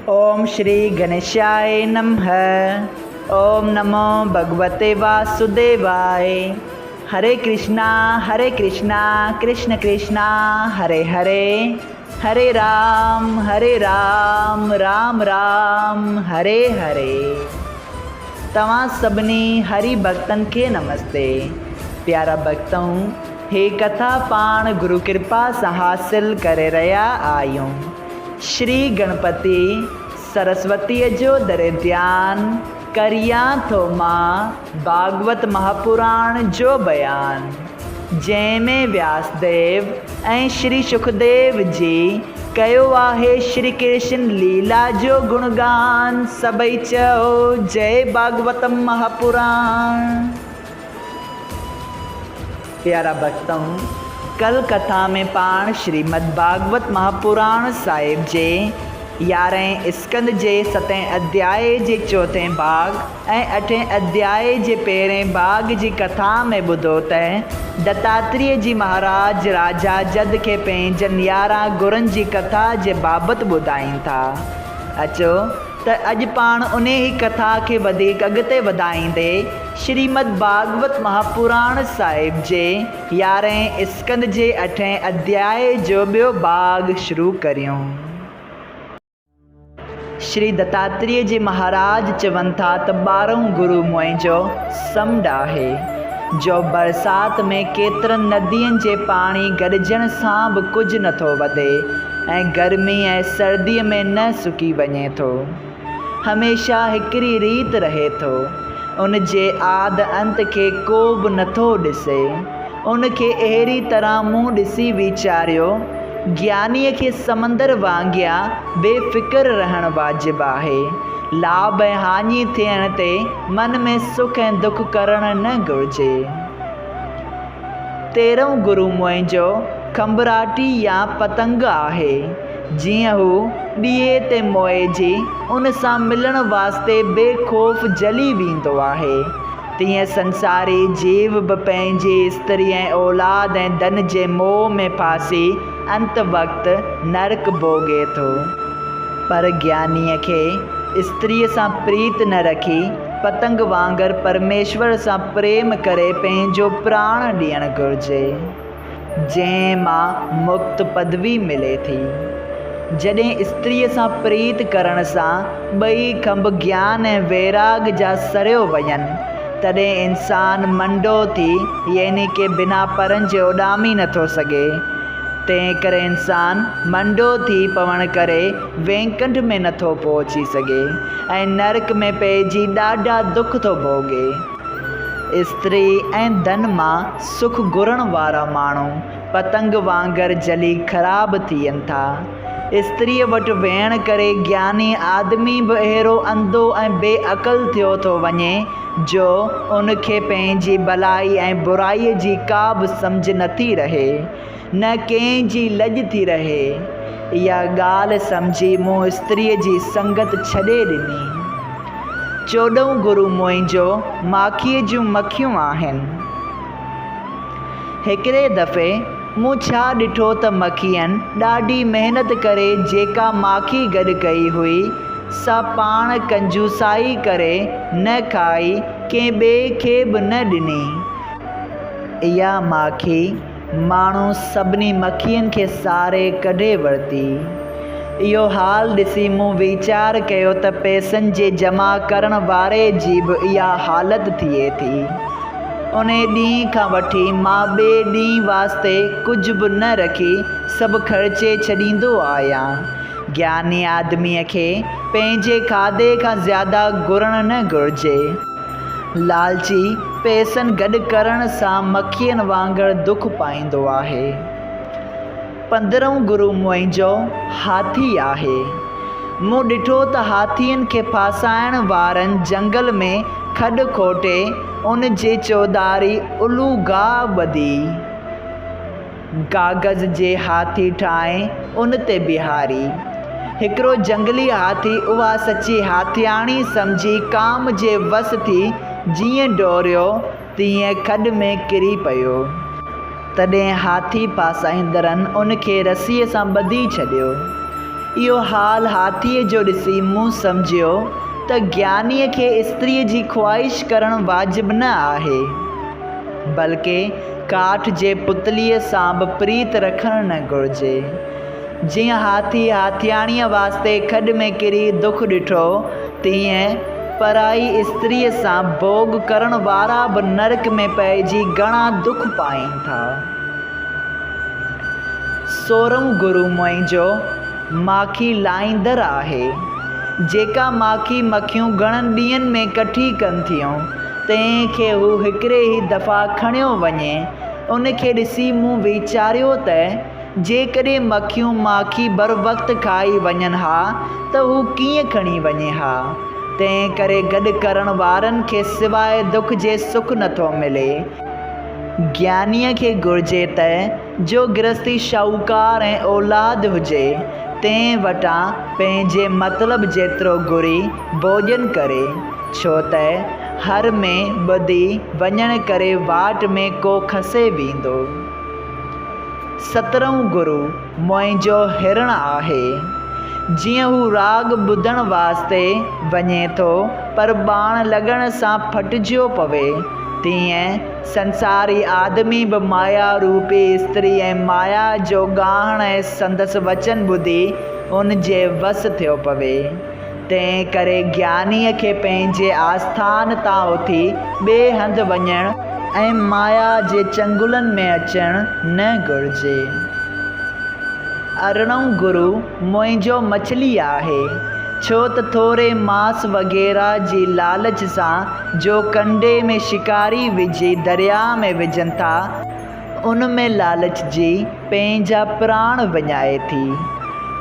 ओम श्री गणेशाय नमः। ओम नमो भगवते वासुदेवाय। हरे कृष्णा कृष्ण कृष्णा हरे हरे, हरे राम राम राम हरे हरे। तव्हां सभिनी हरि भक्तन के नमस्ते। प्यारा भक्तों, हे कथा पाण गुरु कृपा से हासिल करे रहा आयूं। श्री गणपति सरस्वती जो दरे ध्यान करिया थो मां भागवत महापुराण जो बयान, जैमें व्यासदेव ऐं श्री सुखदेव जी कयो आहे श्री कृष्ण लीला जो गुणगान। सबई चओ जय भागवतम महापुराण। प्यारा भक्तों, कल कथा में पाण श्रीमद् भागवत महापुराण साहिब जे 11 स्कंद जे 7 अध्याय जे 4 भाग ऐं 8 अध्याय जे 1 भाग जी कथा में ॿुधो त दत्तात्रेय जी महाराज राजा जद के पंहिंजनि 11 गुरनि जी कथा जे बाबति ॿुधाइनि था। अचो त अॼु पाण उन ई कथा के वधीक अॻिते वधाईंदे श्रीमद् भागवत महापुराण साहिब जे 11 स्कंद जे 8 अध्याय जो ॿियो भाग शुरू करियूं। श्री दत्तात्रेय जी महाराज चवनि था त 12 गुरु मुंहिंजो समुंडु आहे, जो बरसात में केतिरनि नदियुनि जे पाणी गॾिजण सां बि कुझु नथो वधे ऐं गर्मी ऐं सर्दीअ में न सुकी वञे थो। हमेशा हिकिड़ी रीत रहे थो, उन जे आद अंत के को बि नथो ॾिसे। उन खे अहिड़ी तरह मूं ॾिसी वीचारियो, ज्ञानीअ खे समंदर वांगिया बेफ़िक्र रहणु वाजिबु आहे। लाभ ऐं हानि थियण ते मन में सुख ऐं दुख करणु न घुरिजे। 13 गुरु मुंहिंजो खंबराटी या पतंग आहे। जीअं हू ॾीए ते मोइजी उन सां मिलण वास्ते बेखौफ़ जली वेंदो आहे, तीअं संसारी जीव बि पंहिंजी स्त्री ऐं औलाद ऐं धन जे मोह में फासी अंत वक़्तु नरक भोॻे थो। पर ज्ञानीअ खे स्त्रीअ सां प्रीत न रखी पतंग वांगुरु परमेश्वर सां प्रेम करे पंहिंजो प्राण ॾियणु घुरिजे, जंहिं मां मुक्त पदवी मिले थी। जॾहिं स्त्रीअ सां प्रीत करण सां ॿई खंभ ज्ञान ऐं वैराग जा सरियो वञनि, तॾहिं इंसान मंडो थी यानी कि बिना परनि जे उॾामी नथो सघे। तंहिं करे इंसान मंडो थी पवण करे वैकुंठ में नथो पहुची सघे ऐं नरक में पइजी ॾाढा दुख थो भोॻे। स्त्री ऐं धन मां सुख घुरण वारा माण्हू पतंग वांगुरु जली ख़राब थियनि था। स्त्रीअ वटि वेहण करे ज्ञानी आदमी बि अहिड़ो अंधो ऐं बेअक़ल थियो थो वञे, जो उनखे पंहिंजी भलाई ऐं बुराईअ जी का बि सम्झ नथी रहे, न कंहिंजी लॼ थी रहे। इहा ॻाल्हि सम्झी मूं स्त्रीअ जी संगत छॾे ॾिनी। 14 गुरु मुंहिंजो माखीअ जूं मखियूं आहिनि। हिकिड़े दफ़े मूं छा ॾिठो त मखियुनि ॾाढी महिनत करे जेका माखी गॾु कई हुई, सा पाण कंजूसाई करे न खाई कंहिं ॿिए खे बि न ॾिनी। इहा माखी माण्हू सभिनी मखियुनि खे सारे कढे वरिती। इहो हाल ॾिसी मूं वीचार कयो त पैसनि जे जमा करण वारे जी बि इहा हालति थिए थी। उन ॾींहं खां वठी मां ॿिए ॾींहं वास्ते कुझु बि न रखी सभु ख़र्चे छॾींदो आहियां। ज्ञानी आदमीअ खे पंहिंजे खाधे खां ज़्यादा घुरणु न घुरिजे। लालची पैसनि गॾु करण सां मखियुनि वांगुरु दुख पाईंदो आहे। 15 गुरु मुंहिंजो हाथी आहे। मूं ॾिठो त हाथियुनि खे फासाइण वारनि जंगल में खॾु खोटे उन जे चौधारी उलू गाह ॿधी कागज़ जे हाथी ठाहे उन ते बिहारी। हिकिड़ो जंगली हाथी उहा सची हाथियाणी सम्झी काम जे वस थी जीअं डोरियो तीअं खॾ में किरी पियो। तॾहिं हाथी फासाईंदड़नि उन खे रसीअ सां ॿधी छॾियो। इहो हाल हाथीअ जो ॾिसी मूं सम्झियो त ज्ञानीअ खे स्त्रीअ जी ख़्वाहिश करणु वाजिबु न आहे, बल्कि काठ जे पुतलीअ सां बि प्रीत रखणु न घुरिजे। जीअं हाथी हाथियाणीअ वास्ते खॾ में किरी दुख ॾिठो, तीअं पराई स्त्रीअ सां भोग करण वारा बि नरक में पइजी घणा दुख पाइनि था। 16 गुरु मुंहिंजो माखी लाहींदड़ आहे। जेका माखी मखियूं घणनि ॾींहंनि में कठी कनि थियूं, तंहिंखे हू हिकिड़े ई दफ़ा खणियो वञे। उनखे ॾिसी मूं वीचारियो त जेकॾहिं मखियूं माखी बर वक़्तु खाई वञनि हा त हू कीअं खणी वञे हा। तंहिं करे गॾु करण वारनि खे सवाइ दुख जे सुख नथो मिले। ज्ञानीअ खे घुरिजे त जो गृहस्थी शाहूकार ऐं औलाद हुजे, तंहिं वटां पंहिंजे मतिलब जेतिरो घुरी भोॼन करे, छो त हर में ॿधी वञण करे वाट में को खसे वेंदो। 17 गुरु मुंहिंजो हिरण आहे। जीअं हू राग ॿुधण वास्ते वञे थो पर बाण लॻण सां फटिजियो पवे, तीअं संसारी आदमी बि माया रूपी स्त्री ऐं माया जो ॻाहण ऐं संदसि वचन ॿुधी उन जे वस थियो पवे। तंहिं करे ज्ञानीअ खे पंहिंजे आस्थान तां उथी ॿिए हंधि वञणु ऐं माया जे चंगुलनि में अचणु न घुरिजे। 18 गुरु मुंहिंजो मछली आहे। छो त थोरे मांस वग़ैरह जी लालच सां जो कंडे में शिकारी विझी दरिया में विझनि था, उन में लालच जी पंहिंजा प्राण विञाए थी।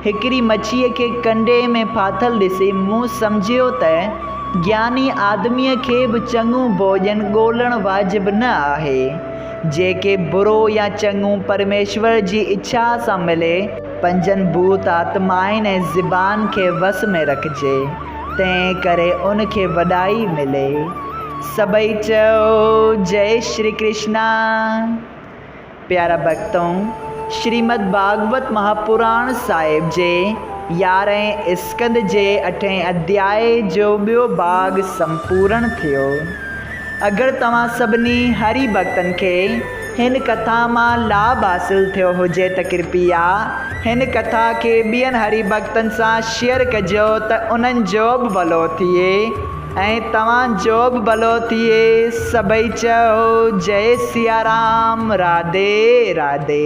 हिकिड़ी मच्छीअ खे कंडे में फाथल ॾिसी मूं सम्झियो त ज्ञानी आदमीअ खे बि चङो भोॼन ॻोल्हणु वाजिबु न आहे। जेके बुरो या चङो परमेश्वर जी इच्छा सां मिले, पंजनि भूत आत्माइनि ऐं ज़बान खे वस में रखिजे, तंहिं करे उनखे वॾाई मिले। सभई चओ जय श्री कृष्णा। प्यारा भक्तों, श्रीमद् भागवत महापुराण साहिब जे 11 स्कंद जे 8 अध्याय जो ॿियो भाग संपूर्ण थियो। अगरि तव्हां सभिनी हरि भक्तनि खे हिन कथा मां लाभ हासिल थियो हुजे त कृपया हिन कथा खे ॿियनि हरि भक्तनि सां शेयर कजो त उन्हनि जो बि भलो थिए ऐं तव्हांजो बि भलो थिए। सभई चओ जय सिया राम। राधे राधे।